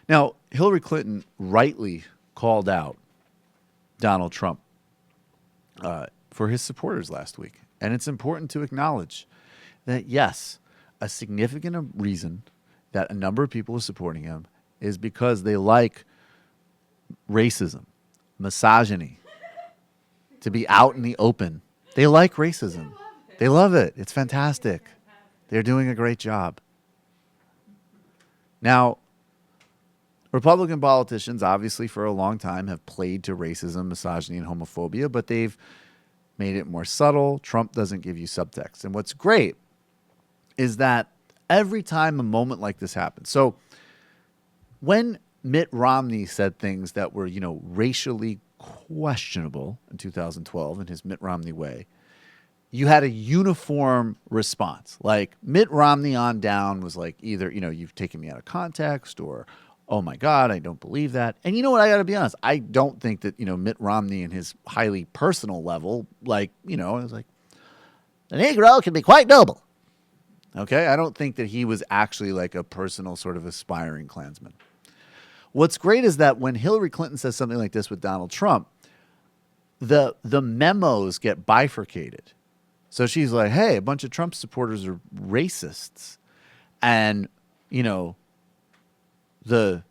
Now, Hillary Clinton rightly called out Donald Trump for his supporters last week. And it's important to acknowledge that, yes, a significant reason that a number of people are supporting him is because they like racism, misogyny, to be out in the open. They like racism. They love it. It's fantastic. They're doing a great job. Now, Republican politicians, obviously, for a long time have played to racism, misogyny, and homophobia, but they've made it more subtle. Trump doesn't give you subtext. And what's great is that every time a moment like this happens, so when Mitt Romney said things that were, racially questionable in 2012 in his Mitt Romney way, you had a uniform response. Like Mitt Romney on down was like either, you've taken me out of context, or, oh my God, I don't believe that. And you know what? I got to be honest. I don't think that, Mitt Romney in his highly personal level, it was like, the Negro can be quite noble. Okay. I don't think that he was actually like a personal sort of aspiring Klansman. What's great is that when Hillary Clinton says something like this with Donald Trump, the memos get bifurcated. So she's like, hey, a bunch of Trump supporters are racists. And, the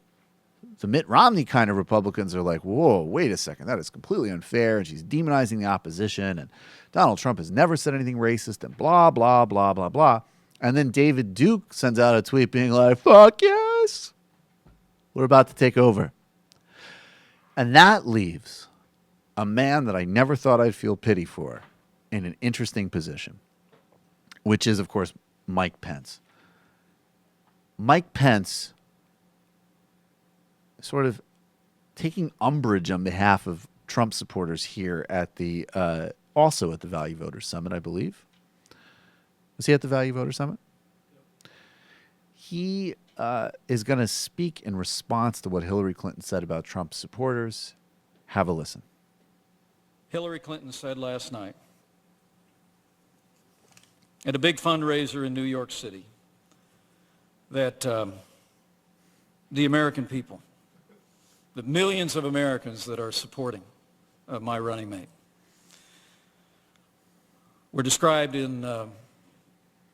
Mitt Romney kind of Republicans are like, whoa, wait a second. That is completely unfair. And she's demonizing the opposition. And Donald Trump has never said anything racist and blah, blah, blah, blah, blah. And then David Duke sends out a tweet being like, fuck yes. We're about to take over. And that leaves a man that I never thought I'd feel pity for in an interesting position, which is, of course, Mike Pence. Mike Pence sort of taking umbrage on behalf of Trump supporters here at the also at the Value Voters Summit, I believe. Was he at the Value Voters Summit? He is going to speak in response to what Hillary Clinton said about Trump supporters. Have a listen. Hillary Clinton said last night at a big fundraiser in New York City that the American people, the millions of Americans that are supporting my running mate, were described in the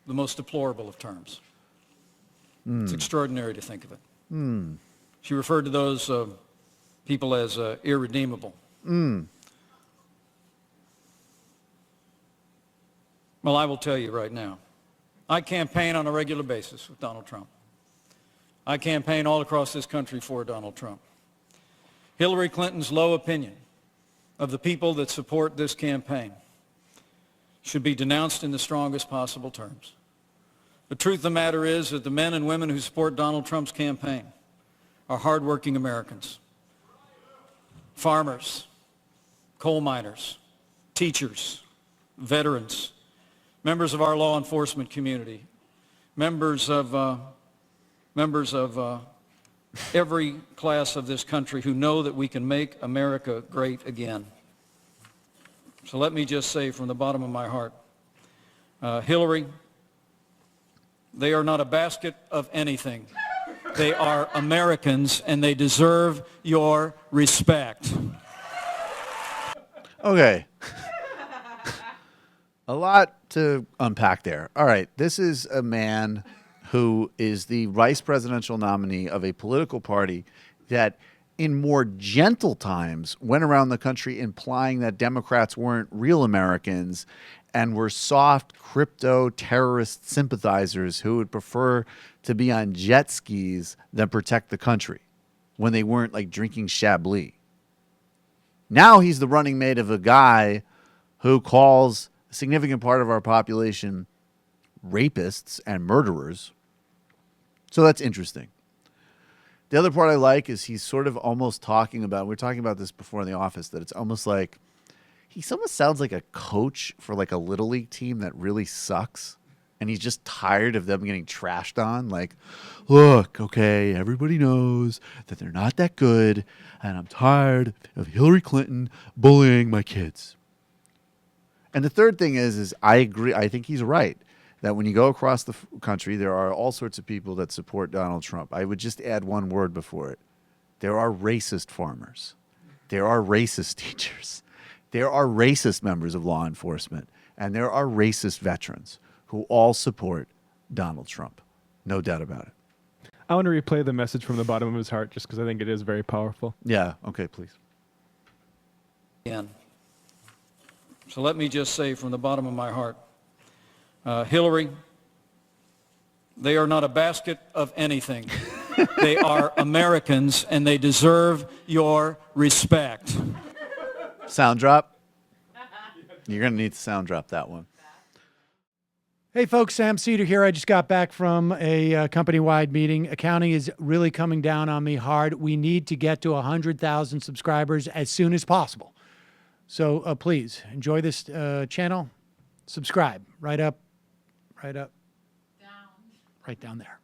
most deplorable of terms. It's extraordinary to think of it. She referred to those people as irredeemable. Well, I will tell you right now, I campaign on a regular basis with Donald Trump. I campaign all across this country for Donald Trump. Hillary Clinton's low opinion of the people that support this campaign should be denounced in the strongest possible terms. The truth of the matter is that the men and women who support Donald Trump's campaign are hardworking Americans. Farmers, coal miners, teachers, veterans, members of our law enforcement community, members of every class of this country who know that we can make America great again. So let me just say from the bottom of my heart, Hillary, they are not a basket of anything. They are Americans, and they deserve your respect. Okay. A lot to unpack there. All right. This is a man who is the vice presidential nominee of a political party that in more gentle times went around the country implying that Democrats weren't real Americans and were soft crypto terrorist sympathizers who would prefer to be on jet skis than protect the country when they weren't like drinking Chablis. Now he's the running mate of a guy who calls a significant part of our population rapists and murderers. So that's interesting. The other part I like is he's sort of almost talking about, we were talking about this before in the office, that it's almost like, he almost sounds like a coach for like a little league team that really sucks. And he's just tired of them getting trashed on. Like, look, okay, everybody knows that they're not that good. And I'm tired of Hillary Clinton bullying my kids. And the third thing is I agree. I think he's right that when you go across the country, there are all sorts of people that support Donald Trump. I would just add one word before it. There are racist farmers. There are racist teachers. There are racist members of law enforcement. And there are racist veterans who all support Donald Trump. No doubt about it. I want to replay the message from the bottom of his heart just because I think it is very powerful. Yeah, okay, please. Again. So let me just say from the bottom of my heart, Hillary, they are not a basket of anything. They are Americans, and they deserve your respect. Sound drop? You're going to need to sound drop that one. Hey folks, Sam Seder here. I just got back from a company-wide meeting. Accounting is really coming down on me hard. We need to get to 100,000 subscribers as soon as possible. So please enjoy this channel. Subscribe right down there.